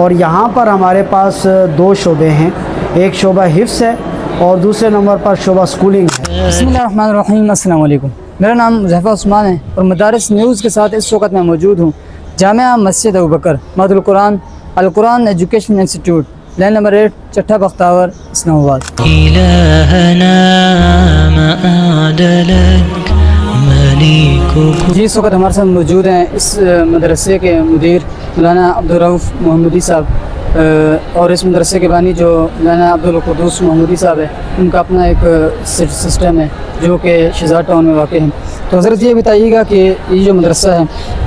اور یہاں پر ہمارے پاس دو شعبے ہیں، ایک شعبہ حفظ ہے اور دوسرے نمبر پر شعبہ سکولنگ ہے۔ بسم اللہ الرحمن الرحیم، السلام علیکم۔ میرا نام حذیفہ عثمان ہے اور مدارس نیوز کے ساتھ اس وقت میں موجود ہوں جامعہ مسجد ابوبکر مہد القرآن القرآن ایجوکیشن انسٹیٹیوٹ، لین نمبر 8، چٹھا بختاور، اسلام آباد۔ جی اس وقت ہمارے ساتھ موجود ہیں اس مدرسے کے مدیر مولانا عبدالرؤف محمودی صاحب، اور اس مدرسے کے بانی جو مولانا عبدالقدوس محمودی صاحب ہے، ان کا اپنا ایک سسٹم ہے جو کہ شہزاد ٹاؤن میں واقع ہے۔ تو حضرت یہ بتائیے گا کہ یہ جو مدرسہ ہے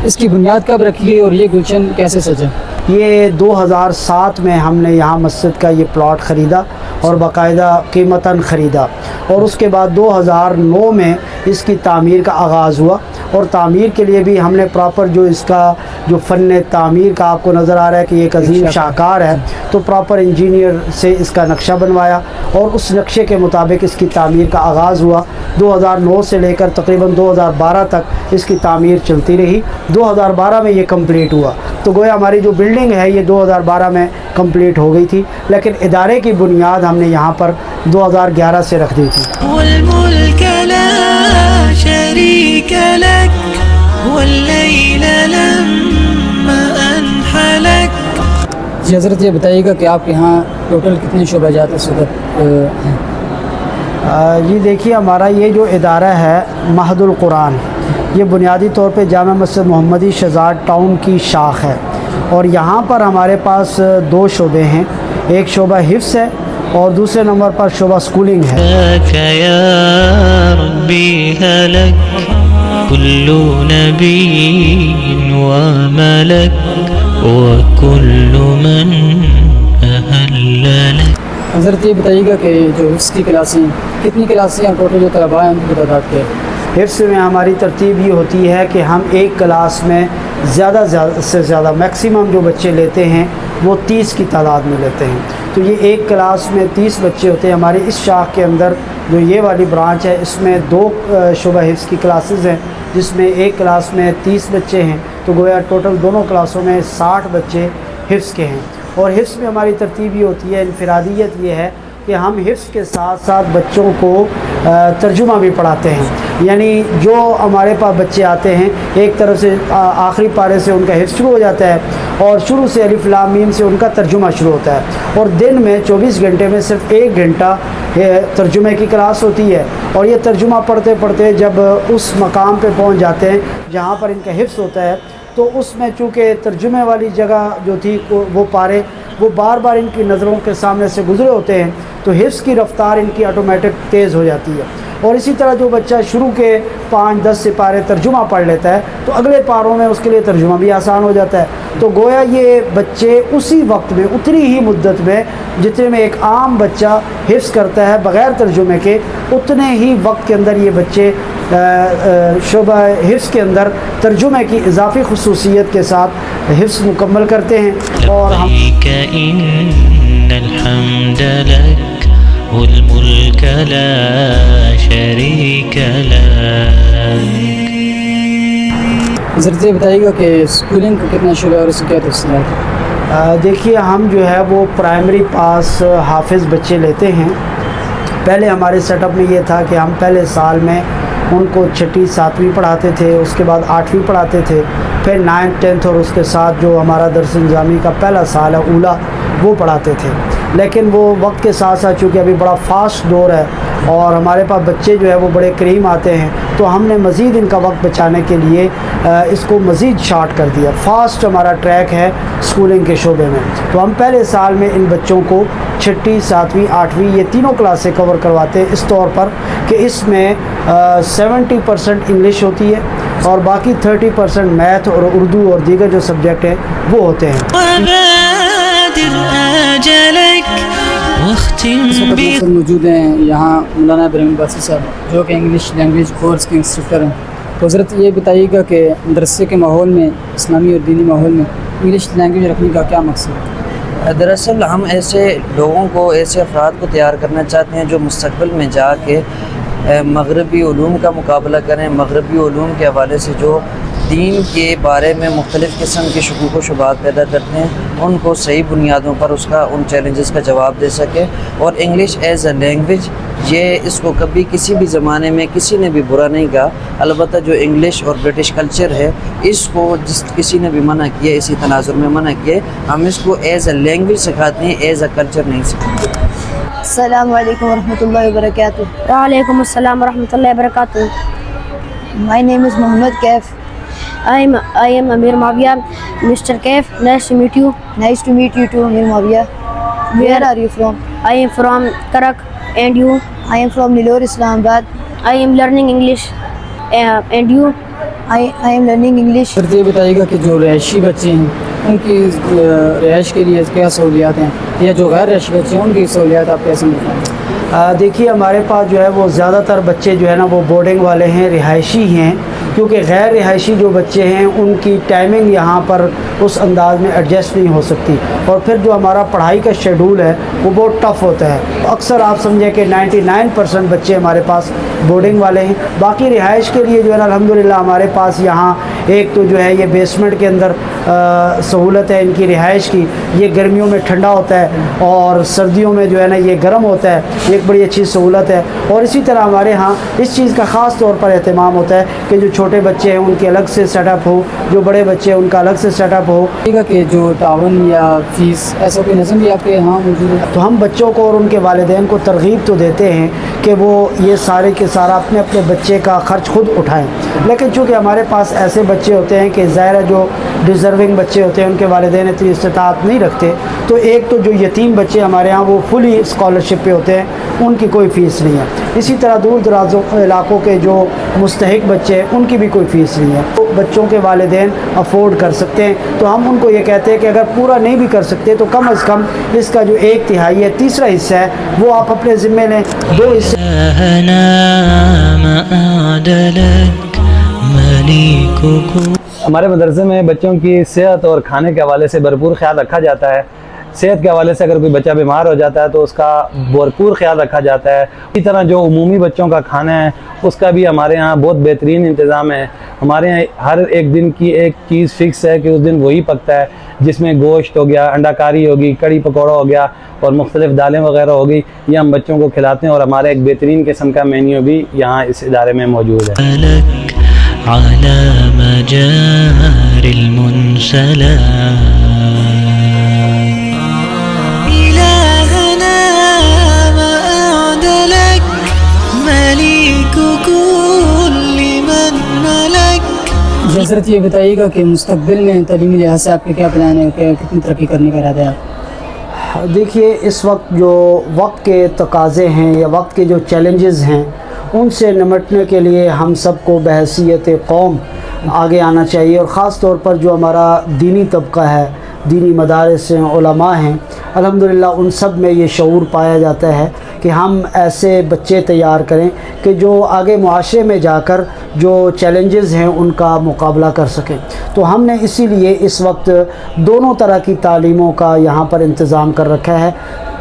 اس کی بنیاد کب رکھی گئی اور یہ گلشن کیسے سجا؟ یہ 2007 میں ہم نے یہاں مسجد کا یہ پلاٹ خریدا اور باقاعدہ قیمتاً خریدا، اور اس کے بعد 2009 میں اس کی تعمیر کا آغاز ہوا، اور تعمیر کے لیے بھی ہم نے پراپر جو اس کا جو فن تعمیر کا آپ کو نظر آ رہا ہے کہ یہ ایک عظیم شاہکار ہے، تو پراپر انجینئر سے اس کا نقشہ بنوایا اور اس نقشے کے مطابق اس کی تعمیر کا آغاز ہوا۔ 2009 سے لے کر تقریباً 2012 تک اس کی تعمیر چلتی رہی۔ 2012 میں یہ کمپلیٹ ہوا، تو گویا ہماری جو بلڈنگ ہے یہ 2012 میں کمپلیٹ ہو گئی تھی، لیکن ادارے کی بنیاد ہم نے یہاں پر 2011 سے رکھ دی تھی۔ والملك لا شريك لك والليل لما أنحلك۔ جی حضرت یہ بتائیے گا کہ آپ کے یہاں ٹوٹل کتنے شعبہ جات اس وقت ہیں؟ جی دیکھیے، ہمارا یہ جو ادارہ ہے مہد القرآن، یہ بنیادی طور پہ جامع مسجد محمدی شہزاد ٹاؤن کی شاخ ہے، اور یہاں پر ہمارے پاس دو شعبے ہیں، ایک شعبہ حفظ ہے اور دوسرے نمبر پر شعبہ سکولنگ ہے۔ يا ربي هلك كل نبي وملك وكل من أهل لك۔ حضرت یہ بتائیے گا کہ جو حفظ کی کلاسیں کتنی کلاسیں ہیں ٹوٹل جو طلباء ہیں ان کی تعداد کیا ہے؟ حفظ میں ہماری ترتیب یہ ہوتی ہے کہ ہم ایک کلاس میں زیادہ سے زیادہ میکسیمم جو بچے لیتے ہیں وہ 30 کی تعداد میں لیتے ہیں، تو یہ ایک کلاس میں 30 بچے ہوتے ہیں۔ ہماری اس شاخ کے اندر جو یہ والی برانچ ہے اس میں 2 شعبہ حفظ کی کلاسز ہیں، جس میں ایک کلاس میں 30 بچے ہیں، تو گویا ٹوٹل دونوں کلاسوں میں 60 بچے حفظ کے ہیں۔ اور حفظ میں ہماری ترتیب یہ ہوتی ہے، انفرادیت یہ ہے کہ ہم حفظ کے ساتھ ساتھ بچوں کو ترجمہ بھی پڑھاتے ہیں، یعنی جو ہمارے پاس بچے آتے ہیں ایک طرف سے آخری پارے سے ان کا حفظ شروع ہو جاتا ہے، اور شروع سے الف لام میم سے ان کا ترجمہ شروع ہوتا ہے، اور دن میں 24 گھنٹے میں صرف 1 گھنٹہ ترجمے کی کلاس ہوتی ہے، اور یہ ترجمہ پڑھتے پڑھتے جب اس مقام پہ پہنچ جاتے ہیں جہاں پر ان کا حفظ ہوتا ہے، تو اس میں چونکہ ترجمے والی جگہ جو تھی وہ پارے وہ بار بار ان کی نظروں کے سامنے سے گزرے ہوتے ہیں، تو حفظ کی رفتار ان کی آٹومیٹک تیز ہو جاتی ہے، اور اسی طرح جو بچہ شروع کے 5-10 سپارے ترجمہ پڑھ لیتا ہے تو اگلے پاروں میں اس کے لیے ترجمہ بھی آسان ہو جاتا ہے۔ تو گویا یہ بچے اسی وقت میں اتنی ہی مدت میں جتنے میں ایک عام بچہ حفظ کرتا ہے بغیر ترجمے کے، اتنے ہی وقت کے اندر یہ بچے شعبہ حفظ کے اندر ترجمے کی اضافی خصوصیت کے ساتھ حفظ مکمل کرتے ہیں۔ اور ہم إن الحمد لك والملك لا شريك لك۔ حضرت یہ بتائیے گا کہ اسکولنگ کا کتنا شعبہ ہے اور اس کی کیا تفصیلات ہے؟ دیکھیے، ہم جو ہے وہ پرائمری پاس حافظ بچے لیتے ہیں۔ پہلے ہمارے سیٹ اپ میں یہ تھا کہ ہم پہلے سال میں ان کو 6ٹھی 7ویں پڑھاتے تھے، اس کے بعد 8ویں پڑھاتے تھے، پھر 9th 10th اور اس کے ساتھ جو ہمارا درس نظامی کا پہلا سال ہے اولا وہ پڑھاتے تھے، لیکن وہ وقت کے ساتھ ساتھ چونکہ ابھی بڑا فاسٹ دور ہے اور ہمارے پاس بچے جو ہے وہ بڑے کریم آتے ہیں، تو ہم نے مزید ان کا وقت بچانے کے لیے اس کو مزید شارٹ کر دیا۔ فاسٹ ہمارا ٹریک ہے سکولنگ کے شعبے میں، تو ہم پہلے سال میں ان بچوں کو 6ٹھی 7ویں 8ویں یہ تینوں کلاسیں کور کرواتے ہیں، اس طور پر کہ اس میں 70% انگلش ہوتی ہے اور باقی 30% میتھ اور اردو اور دیگر جو سبجیکٹ ہیں وہ ہوتے ہیں۔ وبادر آجلك واختم اس وقت موجود ہیں یہاں مولانا ابراہیم عباسی صاحب جو کہ انگلش لینگویج کورس کے انسٹرکٹر ہیں۔ تو حضرت یہ بتائیے گا کہ مدرسے کے ماحول میں، اسلامی اور دینی ماحول میں انگلش لینگویج رکھنے کا کیا مقصد ہے؟ دراصل ہم ایسے لوگوں کو، ایسے افراد کو تیار کرنا چاہتے ہیں جو مستقبل میں جا کے مغربی علوم کا مقابلہ کریں، مغربی علوم کے حوالے سے جو دین کے بارے میں مختلف قسم کے شکوک و شبہات پیدا کرتے ہیں، ان کو صحیح بنیادوں پر ان چیلنجز کا جواب دے سکے. اور انگلش ایز اے لینگویج، یہ اس کو کبھی کسی بھی زمانے میں کسی نے بھی برا نہیں کہا. البتہ جو انگلش اور برٹش کلچر ہے، اس کو کسی نے بھی منع کیا، اسی تناظر میں منع کیا. ہم اس کو ایز اے لینگویج سکھاتے ہیں، ایز اے کلچر نہیں سکھاتے. السلام علیکم ورحمۃ اللہ وبرکاتہ. وعلیکم السلام ورحمۃ اللہ وبرکاتہ. My name is Mohammed Kaif. I am Amir Mavia. Mr. Kaif, nice to meet you. Nice to meet you too, Amir Mavia. Where are you from? I am from Karak. And you? I am from Nilor, Islamabad. I am learning English. And you? I am learning English. سر یہ بتائیے گا کہ جو رہائشی بچے ہیں ان کی رہائش کے لیے کیا سہولیات ہیں، یا جو غیر رہائشی بچے ہیں ان کی سہولیات آپ کیسے بتائیں؟ دیکھیے ہمارے پاس جو ہے وہ زیادہ تر بچے جو ہے نا وہ بورڈنگ والے ہیں، رہائشی ہیں، کیونکہ غیر رہائشی جو بچے ہیں ان کی ٹائمنگ یہاں پر اس انداز میں ایڈجسٹ نہیں ہو سکتی، اور پھر جو ہمارا پڑھائی کا شیڈول ہے وہ بہت ٹف ہوتا ہے. اکثر آپ سمجھیں کہ 99% بچے ہمارے پاس بورڈنگ والے ہیں. باقی رہائش کے لیے جو ہے نا الحمدللہ ہمارے پاس یہاں ایک تو جو ہے یہ بیسمنٹ کے اندر سہولت ہے ان کی رہائش کی. یہ گرمیوں میں ٹھنڈا ہوتا ہے اور سردیوں میں جو ہے نا یہ گرم ہوتا ہے، یہ ایک بڑی اچھی سہولت ہے. اور اسی طرح ہمارے ہاں اس چیز کا خاص طور پر اہتمام ہوتا ہے کہ جو چھوٹے بچے ہیں ان کے الگ سے سیٹ اپ ہو، جو بڑے بچے ہیں ان کا الگ سے سیٹ اپ ہو. کہ جو تعاون یا فیس ایسا کوئی نظم بھی آپ کے یہاں موجود ہے؟ تو ہم بچوں کو اور ان کے والدین کو ترغیب تو دیتے ہیں کہ وہ یہ سارے کے سارا اپنے اپنے بچے کا خرچ خود اٹھائیں، لیکن چونکہ ہمارے پاس ایسے بچے ہوتے ہیں کہ ظاہر ہے جو ڈیزرونگ بچے ہوتے ہیں ان کے والدین اتنی استطاعت نہیں رکھتے، تو ایک تو جو یتیم بچے ہمارے ہاں وہ فلی اسکالرشپ پہ ہوتے ہیں، ان کی کوئی فیس نہیں ہے. اسی طرح دور دراز علاقوں کے جو مستحق بچے ہیں ان کی بھی کوئی فیس نہیں ہے. تو بچوں کے والدین افورڈ کر سکتے ہیں، تو ہم ان کو یہ کہتے ہیں کہ اگر پورا نہیں بھی کر سکتے تو کم از کم اس کا جو 1/3 ہے، تیسرا حصہ ہے وہ آپ اپنے ذمے لیں. 2 حصے ہمارے مدرسے میں بچوں کی صحت اور کھانے کے حوالے سے بھرپور خیال رکھا جاتا ہے. صحت کے حوالے سے اگر کوئی بچہ بیمار ہو جاتا ہے تو اس کا بھرپور خیال رکھا جاتا ہے. اسی طرح جو عمومی بچوں کا کھانا ہے اس کا بھی ہمارے ہاں بہت بہترین انتظام ہے. ہمارے یہاں ہر ایک دن کی ایک چیز فکس ہے کہ اس دن وہی پکتا ہے، جس میں گوشت ہو گیا، انڈا کاری ہوگی، کڑی پکوڑا ہو گیا اور مختلف دالیں وغیرہ ہوگی. یہ ہم بچوں کو کھلاتے ہیں اور ہمارا ایک بہترین قسم کا مینیو بھی یہاں اس ادارے میں موجود ہے. على مجار المنسلات إلهنا ما أعدلك مليك كل من ملك. حضرت یہ بتائیے گا کہ مستقبل میں تعلیمی لحاظ سے آپ کے کیا پلان ہے، کتنی ترقی کرنے کا ارادہ ہے آپ؟ دیکھیے اس وقت جو وقت کے تقاضے ہیں یا وقت کے جو چیلنجز ہیں ان سے نمٹنے کے لیے ہم سب کو بحیثیت قوم آگے آنا چاہیے، اور خاص طور پر جو ہمارا دینی طبقہ ہے، دینی مدارس ہیں، علماء ہیں، الحمدللہ ان سب میں یہ شعور پایا جاتا ہے کہ ہم ایسے بچے تیار کریں کہ جو آگے معاشرے میں جا کر جو چیلنجز ہیں ان کا مقابلہ کر سکیں. تو ہم نے اسی لیے اس وقت دونوں طرح کی تعلیموں کا یہاں پر انتظام کر رکھا ہے،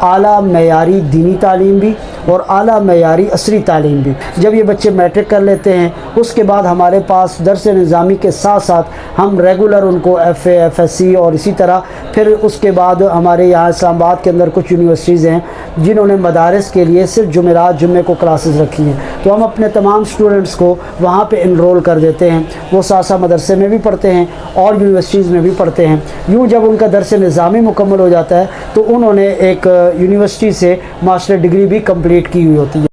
اعلیٰ معیاری دینی تعلیم بھی اور اعلیٰ معیاری عصری تعلیم بھی. جب یہ بچے میٹرک کر لیتے ہیں اس کے بعد ہمارے پاس درس نظامی کے ساتھ ساتھ ہم ریگولر ان کو F A, F S C اور اسی طرح پھر اس کے بعد ہمارے یہاں اسلام آباد کے اندر کچھ یونیورسٹیز ہیں جنہوں نے مدارس کے لیے صرف جمعرات جمعے کو کلاسز رکھی ہیں، تو ہم اپنے تمام سٹوڈنٹس کو وہاں پہ انرول کر دیتے ہیں. وہ ساسا مدرسے میں بھی پڑھتے ہیں اور یونیورسٹیز میں بھی پڑھتے ہیں. یوں جب ان کا درس نظامی مکمل ہو جاتا ہے تو انہوں نے ایک یونیورسٹی سے ماسٹر ڈگری بھی کمپلیٹ کی ہوئی ہوتی ہے.